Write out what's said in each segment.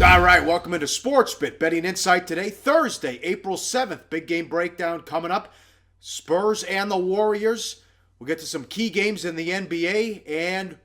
All right, welcome into SportsBIT Betting Insight today, Thursday, April 7th. Big game breakdown coming up. Spurs and the Warriors. We'll get to some key games in the NBA and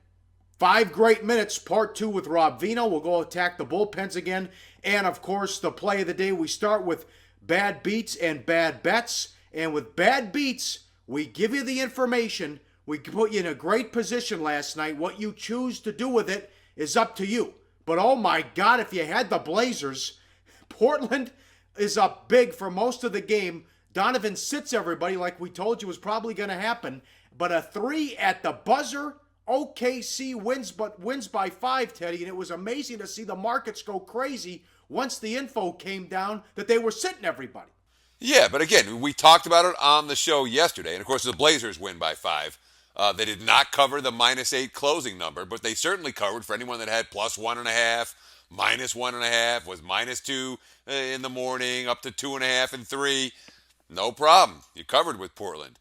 5 great minutes, part 2 with Rob Veno. We'll go attack the bullpens again. And, of course, the play of the day. We start with bad beats and bad bets. And with bad beats, we give you the information. We put you in a great position last night. What you choose to do with it is up to you. But oh my God, if you had the Blazers, Portland is up big for most of the game. Donovan sits everybody like we told you was probably going to happen. But a 3 at the buzzer, OKC wins, but wins by 5, Teddy. And it was amazing to see the markets go crazy once the info came down that they were sitting everybody. Yeah, but again, we talked about it on the show yesterday. And of course, the Blazers win by 5. They did not cover the -8 closing number, but they certainly covered for anyone that had +1.5, -1.5, was -2 in the morning, up to 2.5 and 3. No problem. You covered with Portland.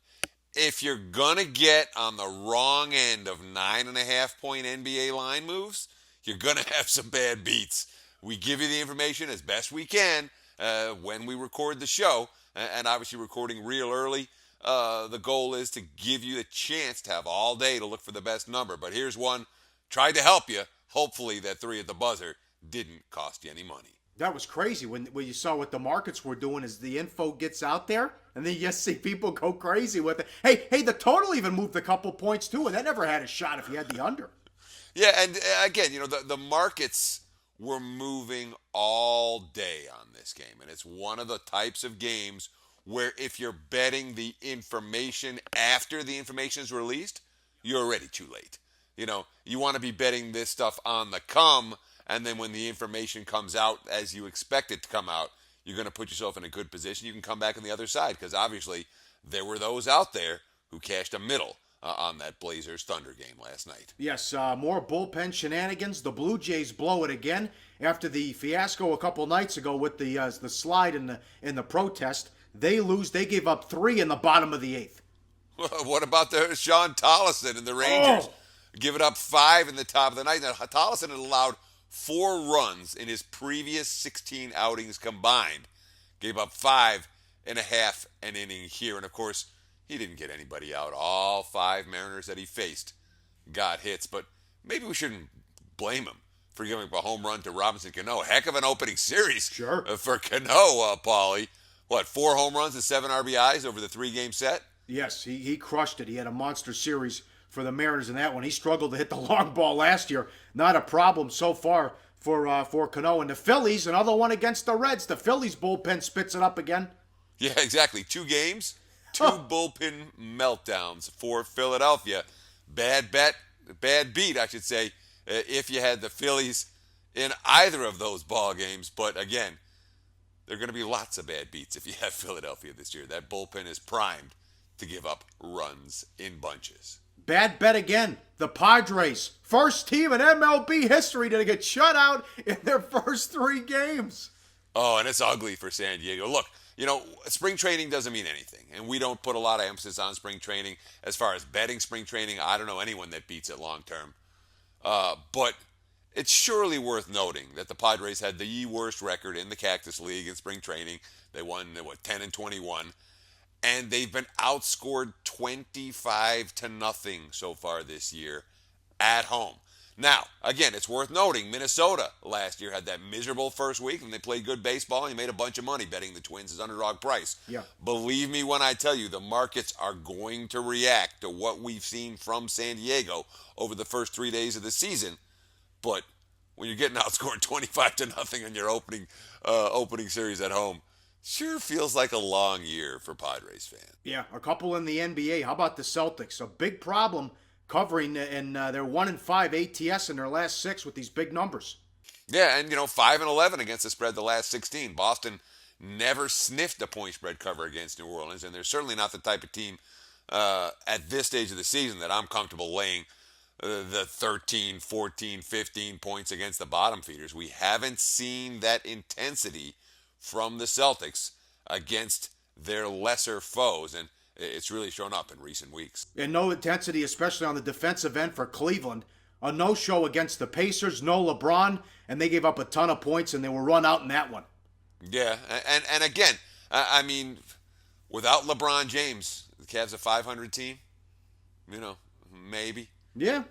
If you're going to get on the wrong end of 9.5-point NBA line moves, you're going to have some bad beats. We give you the information as best we can when we record the show, and obviously recording real early. The goal is to give you a chance to have all day to look for the best number. But here's one. Tried to help you. Hopefully that 3 at the buzzer didn't cost you any money. That was crazy when you saw what the markets were doing as the info gets out there. And then you just see people go crazy with it. Hey, the total even moved a couple points too. And that never had a shot if you had the under. Yeah, and again, the markets were moving all day on this game. And it's one of the types of games where if you're betting the information after the information is released, you're already too late. You want to be betting this stuff on the come, and then when the information comes out as you expect it to come out, you're going to put yourself in a good position. You can come back on the other side, because obviously there were those out there who cashed a middle on that Blazers-Thunder game last night. Yes, more bullpen shenanigans. The Blue Jays blow it again after the fiasco a couple nights ago with the slide in the protest. They lose. They gave up 3 in the bottom of the 8th. What about the Sean Tollison and the Rangers? Giving up 5 in the top of the night. Now, Tollison had allowed 4 runs in his previous 16 outings combined. Gave up 5.5 an inning here. And, of course, he didn't get anybody out. All 5 Mariners that he faced got hits. But maybe we shouldn't blame him for giving up a home run to Robinson Cano. Heck of an opening series for Cano, Pauly. 4 home runs and 7 RBIs over the 3-game set? Yes, he crushed it. He had a monster series for the Mariners in that one. He struggled to hit the long ball last year. Not a problem so far for Cano. And the Phillies, another one against the Reds. The Phillies bullpen spits it up again. Yeah, exactly. 2 games, 2 bullpen meltdowns for Philadelphia. Bad beat, I should say, if you had the Phillies in either of those ball games. But again, there are going to be lots of bad beats if you have Philadelphia this year. That bullpen is primed to give up runs in bunches. Bad bet again. The Padres, first team in MLB history to get shut out in their first 3 games. Oh, and it's ugly for San Diego. Look, spring training doesn't mean anything, and we don't put a lot of emphasis on spring training. As far as betting spring training, I don't know anyone that beats it long term. But it's surely worth noting that the Padres had the worst record in the Cactus League in spring training. They won, 10-21. And they've been outscored 25-0 so far this year at home. Now, again, it's worth noting, Minnesota last year had that miserable first week, and they played good baseball, and they made a bunch of money betting the Twins as underdog price. Yeah. Believe me when I tell you, the markets are going to react to what we've seen from San Diego over the first 3 days of the season. But when you're getting outscored 25-0 in your opening series at home, sure feels like a long year for Padres fans. Yeah, a couple in the NBA. How about the Celtics? A big problem covering, and they're 1-5 ATS in their last 6 with these big numbers. Yeah, and 5-11 against the spread the last 16. Boston never sniffed a point spread cover against New Orleans, and they're certainly not the type of team at this stage of the season that I'm comfortable laying the 13, 14, 15 points against the bottom feeders. We haven't seen that intensity from the Celtics against their lesser foes, and it's really shown up in recent weeks. And no intensity, especially on the defensive end for Cleveland. a no-show against the Pacers, no LeBron, and they gave up a ton of points and they were run out in that one. Yeah, and again, I mean, without LeBron James, the Cavs a 500 team. You know, maybe. Yeah.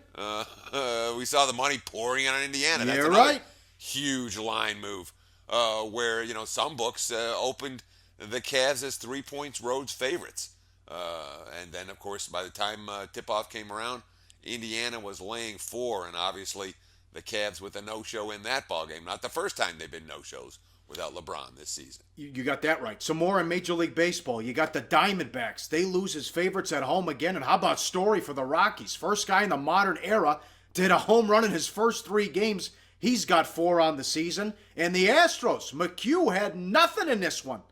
We saw the money pouring in on Indiana. That's You're another right. huge line move. Where some books opened the Cavs as 3 points roads favorites, and then of course by the time tip-off came around, Indiana was laying 4, and obviously the Cavs with a no-show in that ball game. Not the first time they've been no-shows without LeBron this season. You got that right. Some more in Major League Baseball. You got the Diamondbacks. They lose as favorites at home again. And how about Story for the Rockies? First guy in the modern era did a home run in his first 3 games. He's got 4 on the season. And the Astros, McHugh had nothing in this one.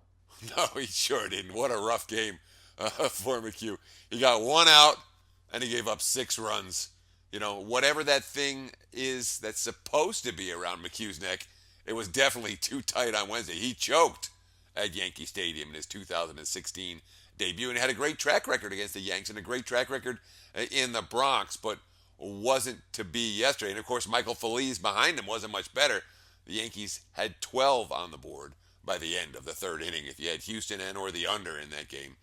No, he sure didn't. What a rough game for McHugh. He got 1 out, and he gave up 6 runs. Whatever that thing is that's supposed to be around McHugh's neck, it was definitely too tight on Wednesday. He choked at Yankee Stadium in his 2016 debut and had a great track record against the Yanks and a great track record in the Bronx, but wasn't to be yesterday. And, of course, Michael Feliz behind him wasn't much better. The Yankees had 12 on the board by the end of the 3rd inning. If you had Houston and or the under in that game,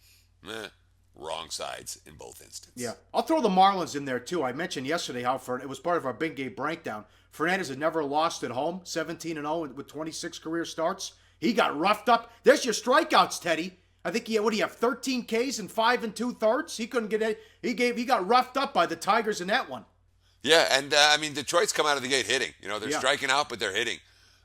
wrong sides in both instances. Yeah. I'll throw the Marlins in there, too. I mentioned yesterday how it was part of our big game breakdown. Fernandez had never lost at home, 17-0 with 26 career starts. He got roughed up. There's your strikeouts, Teddy. I think what do you have, 13 Ks and 5 2/3? He couldn't get it. He got roughed up by the Tigers in that one. Yeah, and Detroit's come out of the gate hitting. They're striking out, but they're hitting.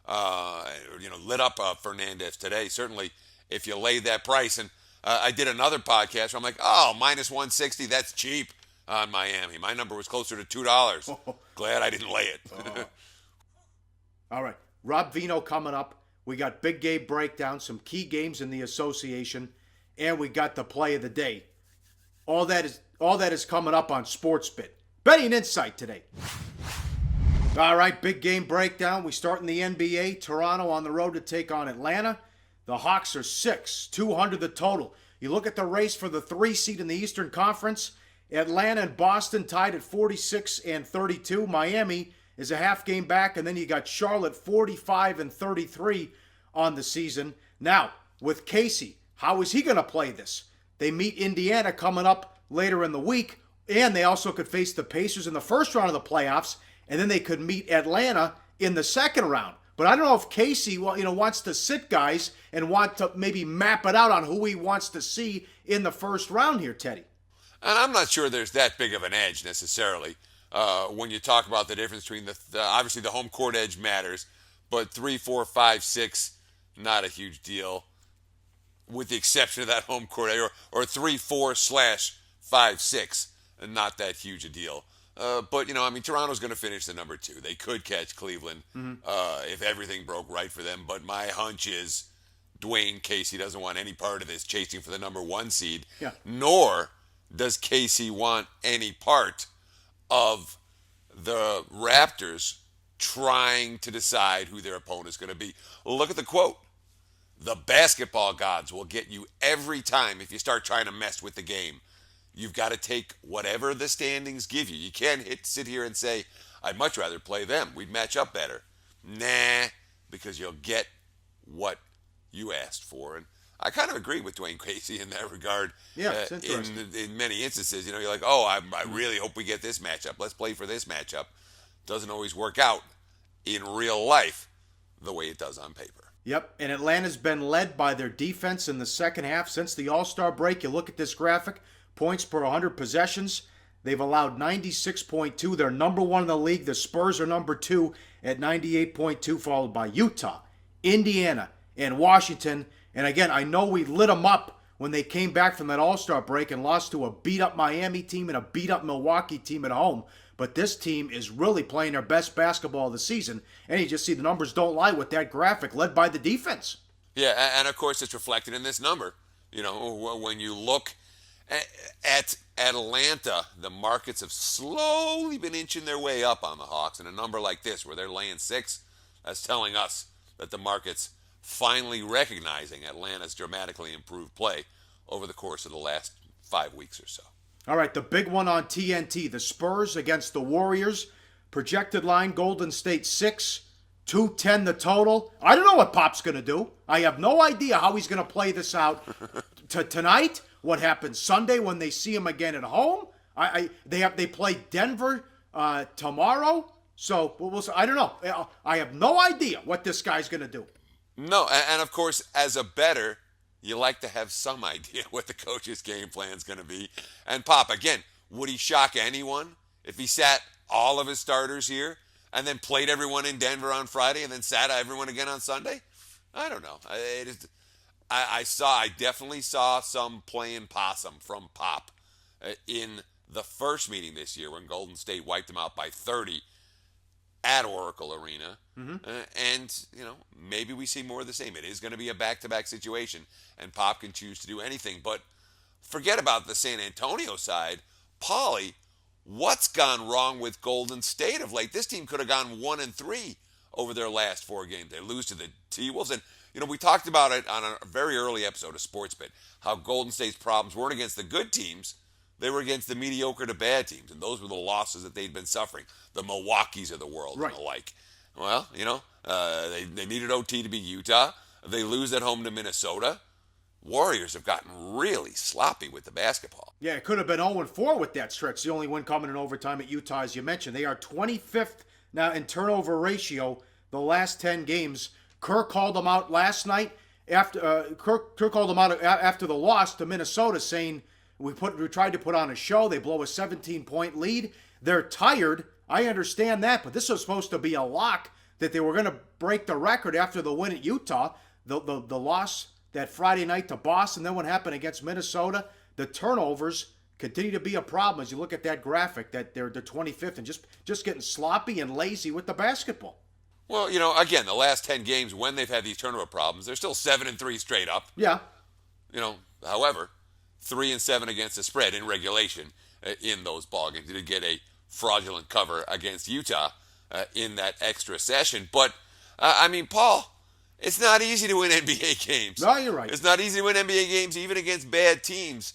Lit up Fernandez today. Certainly, if you laid that price. And I did another podcast where I'm like, minus 160, that's cheap on Miami. My number was closer to $2. Glad I didn't lay it. All right. Rob Veno coming up. We got big game breakdown, some key games in the association, and we got the play of the day. All that is coming up on SportsBIT. Betting Insight today. All right, big game breakdown. We start in the NBA. Toronto on the road to take on Atlanta. The Hawks are 200 the total. You look at the race for the 3 seed in the Eastern Conference. Atlanta and Boston tied at 46 and 32. Miami is a half game back, and then you got Charlotte 45 and 33 on the season. Now, with Casey, how is he going to play this? They meet Indiana coming up later in the week, and they also could face the Pacers in the first round of the playoffs, and then they could meet Atlanta in the second round. But I don't know if Casey wants to sit guys and want to maybe map it out on who he wants to see in the first round here, Teddy. And I'm not sure there's that big of an edge necessarily when you talk about the difference between obviously the home court edge matters, but 3, 4, 5, 6, not a huge deal, with the exception of that home court edge, or 3, 4/5, 6, not that huge a deal. But Toronto's going to finish the number 2. They could catch Cleveland if everything broke right for them. But my hunch is Dwayne Casey doesn't want any part of this chasing for the number 1 seed. Yeah. Nor does Casey want any part of the Raptors trying to decide who their opponent is going to be. Look at the quote. The basketball gods will get you every time if you start trying to mess with the game. You've got to take whatever the standings give you. You can't sit here and say, I'd much rather play them. We'd match up better. Nah, because you'll get what you asked for. And I kind of agree with Dwayne Casey in that regard. Yeah, it's interesting. In many instances, you're like, I really hope we get this matchup. Let's play for this matchup. Doesn't always work out in real life the way it does on paper. Yep, and Atlanta's been led by their defense in the second half since the All-Star break. You look at this graphic. Points per 100 possessions. They've allowed 96.2. They're number 1 in the league. The Spurs are number 2 at 98.2, followed by Utah, Indiana, and Washington. And again, I know we lit them up when they came back from that All-Star break and lost to a beat-up Miami team and a beat-up Milwaukee team at home. But this team is really playing their best basketball of the season. And you just see the numbers don't lie with that graphic, led by the defense. Yeah, and of course it's reflected in this number. When you look at Atlanta, the markets have slowly been inching their way up on the Hawks, and a number like this, where they're laying 6, that's telling us that the market's finally recognizing Atlanta's dramatically improved play over the course of the last 5 weeks or so. All right, the big one on TNT, the Spurs against the Warriors. Projected line, Golden State 6, 210 the total. I don't know what Pop's going to do. I have no idea how he's going to play this out tonight. What happens Sunday when they see him again at home? They play Denver tomorrow. So I don't know. I have no idea what this guy's going to do. No, and of course, as a bettor, you like to have some idea what the coach's game plan is going to be. And Pop, again, would he shock anyone if he sat all of his starters here and then played everyone in Denver on Friday and then sat everyone again on Sunday? I don't know. I definitely saw some playing possum from Pop in the first meeting this year when Golden State wiped them out by 30 at Oracle Arena. And, maybe we see more of the same. It is going to be a back-to-back situation, and Pop can choose to do anything. But forget about the San Antonio side. Pauly, what's gone wrong with Golden State of late? This team could have gone 1-3 over their last 4 games. They lose to the T-Wolves. And, we talked about it on a very early episode of SportsBIT, how Golden State's problems weren't against the good teams. They were against the mediocre to bad teams, and those were the losses that they'd been suffering. The Milwaukees of the world and the like. Well, they needed OT to beat Utah. They lose at home to Minnesota. Warriors have gotten really sloppy with the basketball. Yeah, it could have been 0-4 with that stretch. The only win coming in overtime at Utah, as you mentioned. They are 25th now in turnover ratio the last 10 games. Kirk called them out last night after Kirk called them out after the loss to Minnesota, saying we tried to put on a show. They blow a 17-point lead. They're tired. I understand that, but this was supposed to be a lock that they were going to break the record after the win at Utah. The loss that Friday night to Boston, then what happened against Minnesota. The turnovers continue to be a problem as you look at that graphic that they're 25th and just getting sloppy and lazy with the basketball. Well, again, the last 10 games when they've had these turnover problems, they're still 7-3 straight up. Yeah. However, 3-7 against the spread in regulation in those ball games. They did get a fraudulent cover against Utah in that extra session. But, Paul, it's not easy to win NBA games. No, you're right. It's not easy to win NBA games even against bad teams.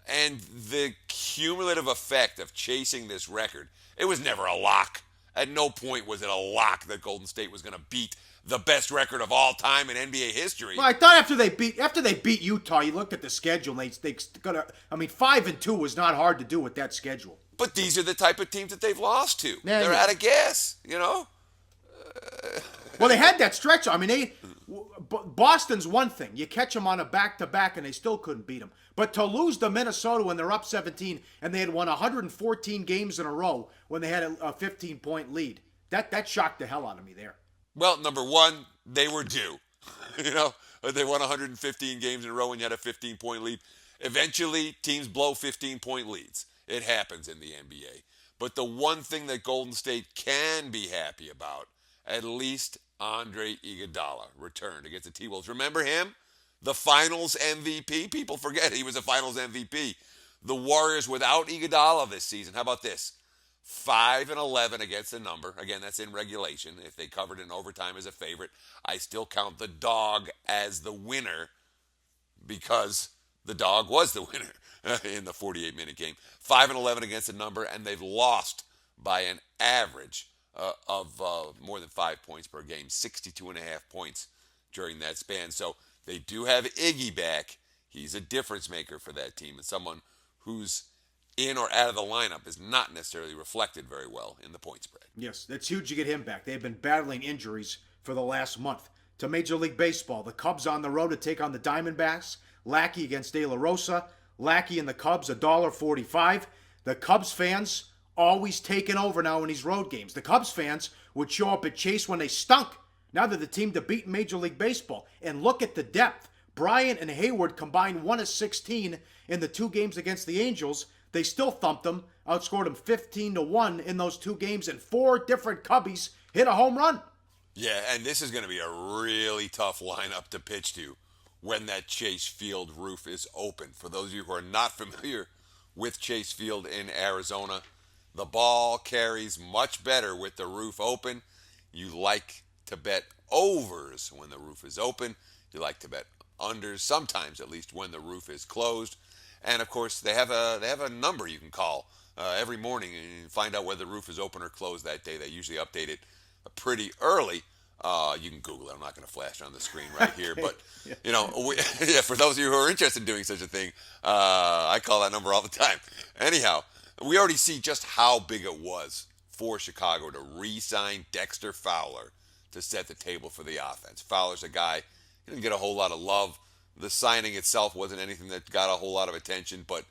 And the cumulative effect of chasing this record, it was never a lock. At no point was it a lock that Golden State was going to beat the best record of all time in NBA history. Well, I thought after they beat Utah, you looked at the schedule. And they got 5-2 was not hard to do with that schedule. But these are the type of teams that they've lost to. Yeah, They're out of gas, Well, they had that stretch. Boston's one thing. You catch them on a back-to-back, and they still couldn't beat them. But to lose to Minnesota when they're up 17, and they had won 114 games in a row when they had a 15-point lead, that shocked the hell out of me there. Well, number one, they were due. They won 115 games in a row when you had a 15-point lead. Eventually, teams blow 15-point leads. It happens in the NBA. But the one thing that Golden State can be happy about, at least Andre Iguodala returned against the T-Wolves. Remember him? The Finals MVP. People forget he was a Finals MVP. The Warriors without Iguodala this season. How about this? 5-11 against the number. Again, that's in regulation. If they covered in overtime as a favorite, I still count the dog as the winner because the dog was the winner in the 48-minute game. 5-11 against the number, and they've lost by an average of more than 5 points per game, 62.5 points during that span. So they do have Iggy back. He's a difference maker for that team, and someone who's in or out of the lineup is not necessarily reflected very well in the point spread. Yes, that's huge to get him back. They've been battling injuries for the last month. To Major League Baseball, the Cubs on the road to take on the Diamondbacks. Lackey against De La Rosa. Lackey and the Cubs, $1.45. The Cubs fans always taking over now in these road games. The Cubs fans would show up at Chase when they stunk. Now they're the team to beat in Major League Baseball. And look at the depth. Bryant and Hayward combined 1 of 16 in the 2 games against the Angels. They still thumped them, outscored them 15-1 in those 2 games, and 4 different Cubbies hit a home run. Yeah, and this is going to be a really tough lineup to pitch to when that Chase Field roof is open. For those of you who are not familiar with Chase Field in Arizona, the ball carries much better with the roof open. You like to bet overs when the roof is open. You like to bet unders, sometimes at least when the roof is closed. And of course, they have a number you can call every morning and find out whether the roof is open or closed that day. They usually update it pretty early. You can Google it. I'm not going to flash it on the screen right here, but yeah, for those of you who are interested in doing such a thing, I call that number all the time. Anyhow, we already see just how big it was for Chicago to re-sign Dexter Fowler to set the table for the offense. Fowler's a guy he didn't get a whole lot of love. The signing itself wasn't anything that got a whole lot of attention, but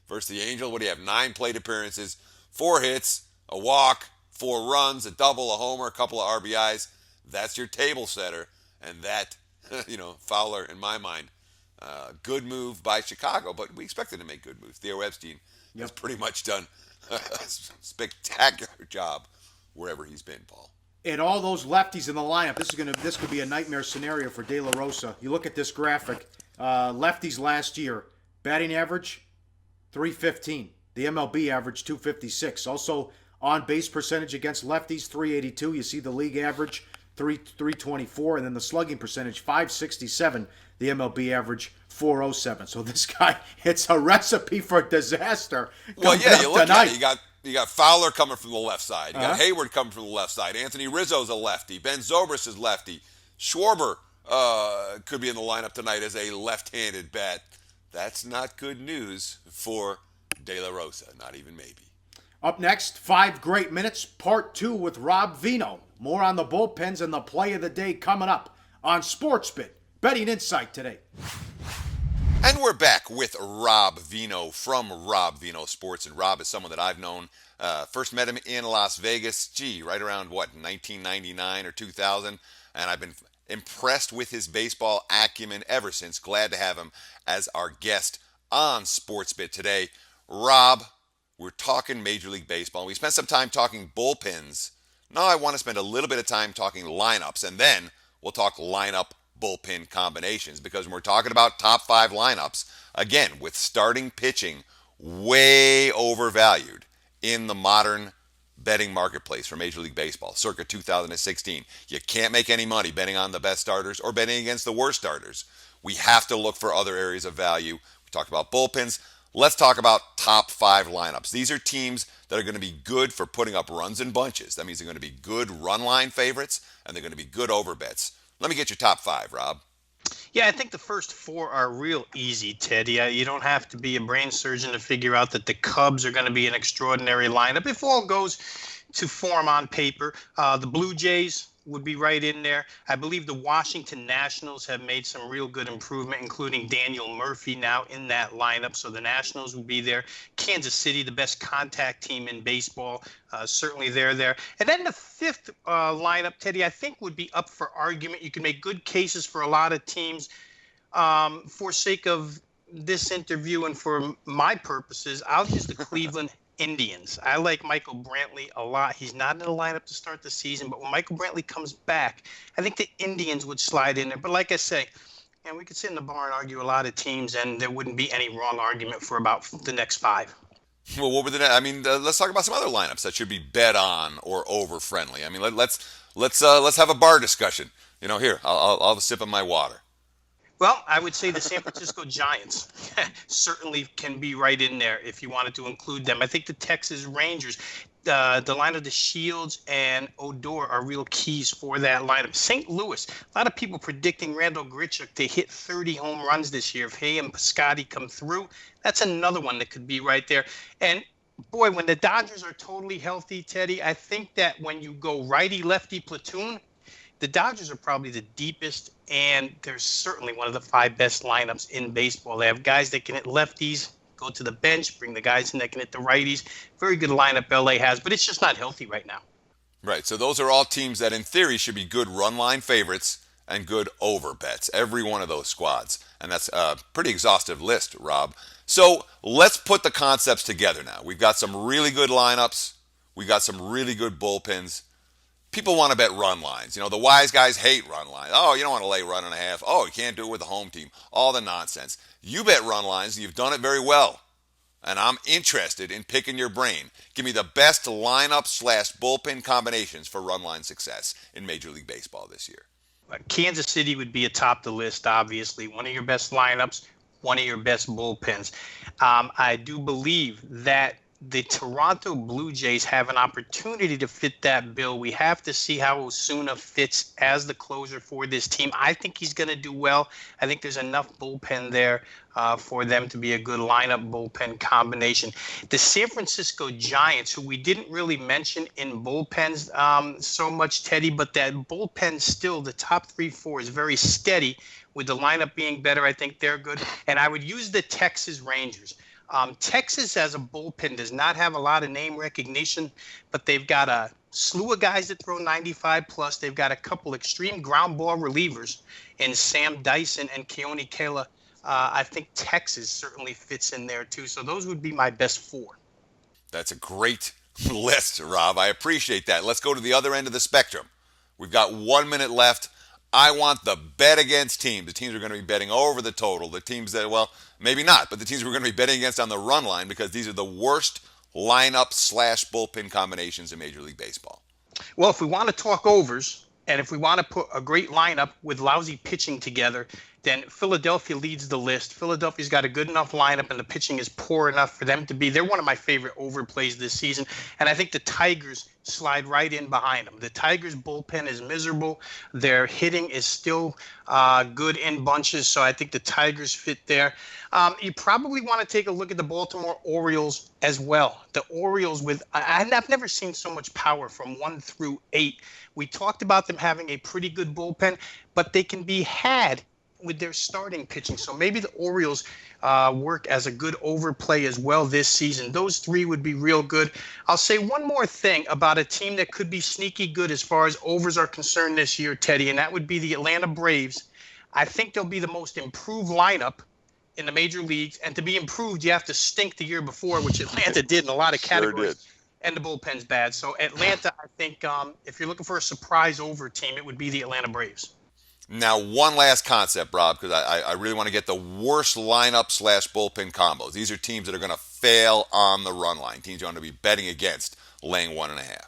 versus the Angels, what do you have? 9 plate appearances, 4 hits, a walk, 4 runs, a double, a homer, a couple of RBIs. That's your table setter, and that, Fowler, in my mind, good move by Chicago, but we expected to make good moves. Theo Epstein has pretty much done a spectacular job wherever he's been, Paul. And all those lefties in the lineup, this could be a nightmare scenario for De La Rosa. You look at this graphic, lefties last year, batting average 315. The MLB average 256. Also on base percentage against lefties 382. You see the league average 324, and then the slugging percentage 567. The MLB average 407. So this guy, it's a recipe for disaster. Well, yeah, you look at it. You got Fowler coming from the left side. You got Hayward coming from the left side. Anthony Rizzo's a lefty. Ben Zobrist is lefty. Schwarber could be in the lineup tonight as a left-handed bat. That's not good news for De La Rosa, not even maybe. Up next, 5 great minutes, part 2 with Rob Veno. More on the bullpens and the play of the day coming up on SportsBIT. Betting Insight today. And we're back with Rob Veno from Rob Veno Sports. And Rob is someone that I've known. First met him in Las Vegas, right around 1999 or 2000. And I've been impressed with his baseball acumen ever since. Glad to have him as our guest on SportsBIT today. Rob, we're talking Major League Baseball. We spent some time talking bullpens. Now I want to spend a little bit of time talking lineups, and then we'll talk lineup bullpen combinations, because when we're talking about top 5 lineups, again, with starting pitching way overvalued in the modern betting marketplace for Major League Baseball, circa 2016. You can't make any money betting on the best starters or betting against the worst starters. We have to look for other areas of value. We talked about bullpens. Let's talk about top 5 lineups. These are teams that are going to be good for putting up runs in bunches. That means they're going to be good run line favorites, and they're going to be good over bets. Let me get your top 5, Rob. Yeah, I think the first 4 are real easy, Teddy. You don't have to be a brain surgeon to figure out that the Cubs are going to be an extraordinary lineup if all goes to form on paper. The Blue Jays would be right in there. I believe the Washington Nationals have made some real good improvement, including Daniel Murphy now in that lineup. So the Nationals would be there. Kansas City, the best contact team in baseball, certainly they're there. And then the 5th lineup, Teddy, I think would be up for argument. You can make good cases for a lot of teams. For sake of this interview and for my purposes, I'll use the Cleveland Indians. I like Michael Brantley a lot. He's not in the lineup to start the season, but when Michael Brantley comes back, I think the Indians would slide in there. But like I say, and we could sit in the bar and argue a lot of teams, and there wouldn't be any wrong argument for about the next 5. Well, what were the? Let's talk about some other lineups that should be bet on or over friendly. I mean, let's have a bar discussion. Here I'll sip on my water. Well, I would say the San Francisco Giants certainly can be right in there if you wanted to include them. I think the Texas Rangers, the line of the Shields and Odor are real keys for that lineup. St. Louis, a lot of people predicting Randall Grichuk to hit 30 home runs this year. If he and Piscotty come through, that's another one that could be right there. And boy, when the Dodgers are totally healthy, Teddy, I think that when you go righty-lefty platoon, the Dodgers are probably the deepest, and they're certainly one of the 5 best lineups in baseball. They have guys that can hit lefties, go to the bench, bring the guys in that can hit the righties. Very good lineup LA has, but it's just not healthy right now. Right, so those are all teams that in theory should be good run line favorites and good over bets, every one of those squads. And that's a pretty exhaustive list, Rob. So let's put the concepts together now. We've got some really good lineups. We've got some really good bullpens. People want to bet run lines. The wise guys hate run lines. Oh, you don't want to lay run and a half. Oh, you can't do it with the home team. All the nonsense. You bet run lines, and you've done it very well. And I'm interested in picking your brain. Give me the best lineup/bullpen combinations for run line success in Major League Baseball this year. Kansas City would be atop the list, obviously. One of your best lineups, one of your best bullpens. I do believe that the Toronto Blue Jays have an opportunity to fit that bill. We have to see how Osuna fits as the closer for this team. I think he's going to do well. I think there's enough bullpen there for them to be a good lineup bullpen combination. The San Francisco Giants, who we didn't really mention in bullpens so much, Teddy, but that bullpen still, the top 3-4 is very steady. With the lineup being better, I think they're good. And I would use the Texas Rangers. Texas as a bullpen does not have a lot of name recognition, but they've got a slew of guys that throw 95 plus. They've got a couple extreme ground ball relievers in Sam Dyson and Keone Kela. I think Texas certainly fits in there too. So those would be my best four. That's a great list, Rob. I appreciate that. Let's go to the other end of the spectrum. We've got 1 minute left. I want the bet against teams. The teams we're going to be betting over the total. The teams that, well, maybe not, but the teams we're going to be betting against on the run line, because these are the worst lineup/bullpen combinations in Major League Baseball. Well, if we want to talk overs, and if we want to put a great lineup with lousy pitching together, then Philadelphia leads the list. Philadelphia's got a good enough lineup, and the pitching is poor enough for them to be. They're one of my favorite overplays this season, and I think the Tigers slide right in behind them. The Tigers' bullpen is miserable. Their hitting is still good in bunches, so I think the Tigers fit there. You probably want to take a look at the Baltimore Orioles as well. The Orioles I've never seen so much power from 1 through 8. We talked about them having a pretty good bullpen, but they can be had with their starting pitching. So maybe the Orioles work as a good overplay as well this season. Those three would be real good. I'll say one more thing about a team that could be sneaky good as far as overs are concerned this year, Teddy, and that would be the Atlanta Braves. I think they'll be the most improved lineup in the major leagues. And to be improved, you have to stink the year before, which Atlanta did in a lot of categories. Sure. And the bullpen's bad. So Atlanta, I think if you're looking for a surprise over team, it would be the Atlanta Braves. Now, one last concept, Rob, because I really want to get the worst lineup/bullpen combos. These are teams that are going to fail on the run line. Teams you want to be betting against, laying 1.5.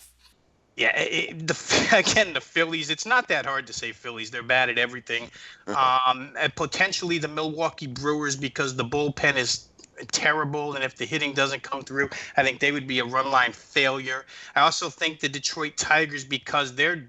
Yeah, again, the Phillies, it's not that hard to say Phillies. They're bad at everything. And potentially the Milwaukee Brewers, because the bullpen is terrible, and if the hitting doesn't come through, I think they would be a run line failure. I also think the Detroit Tigers, because they're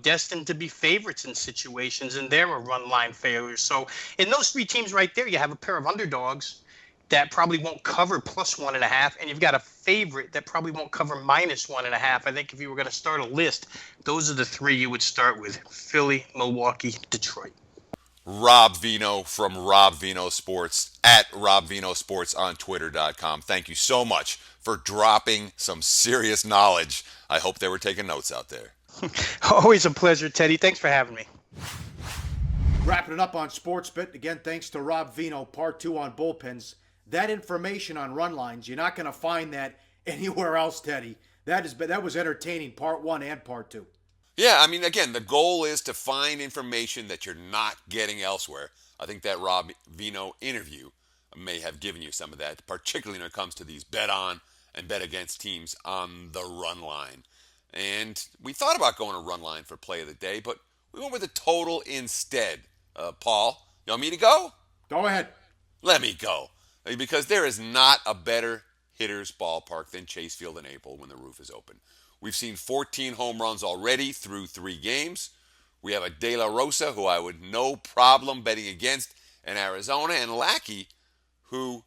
destined to be favorites in situations, and they're a run line failure. So in those three teams right there, you have a pair of underdogs that probably won't cover plus 1.5, and you've got a favorite that probably won't cover minus 1.5. I think if you were going to start a list, those are the three you would start with: Philly, Milwaukee, Detroit. Rob Veno from Rob Veno Sports, at Rob Veno Sports on Twitter.com. Thank you so much for dropping some serious knowledge. I hope they were taking notes out there. Always a pleasure, Teddy. Thanks for having me. Wrapping it up on SportsBIT. Again, thanks to Rob Veno, part 2 on bullpens. That information on run lines, you're not going to find that anywhere else, Teddy. That was entertaining, part 1 and part 2. Yeah, I mean, again, the goal is to find information that you're not getting elsewhere. I think that Rob Veno interview may have given you some of that, particularly when it comes to these bet on and bet against teams on the run line. And we thought about going to run line for play of the day, but we went with a total instead. Paul, you want me to go? Go ahead. Let me go. Because there is not a better hitter's ballpark than Chase Field in April when the roof is open. We've seen 14 home runs already through 3 games. We have a De La Rosa, who I would no problem betting against in Arizona, and Lackey, who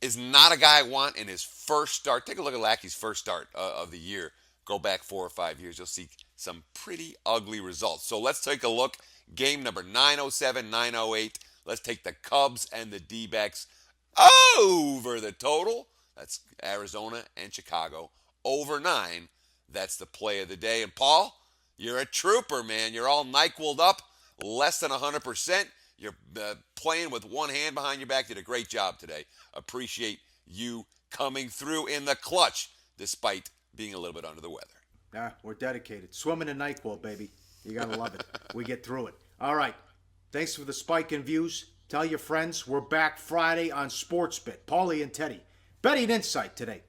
is not a guy I want in his first start. Take a look at Lackey's first start of the year. Go back 4 or 5 years, you'll see some pretty ugly results. So let's take a look. Game number 907, 908. Let's take the Cubs and the D-backs over the total. That's Arizona and Chicago. Over 9. That's the play of the day. And Paul, you're a trooper, man. You're all NyQuil'd up, less than 100%. You're playing with one hand behind your back. Did a great job today. Appreciate you coming through in the clutch, despite being a little bit under the weather. Yeah, we're dedicated. Swimming in NyQuil, baby. You got to love it. We get through it. All right. Thanks for the spike in views. Tell your friends we're back Friday on SportsBIT. Pauly and Teddy. Betting Insight today.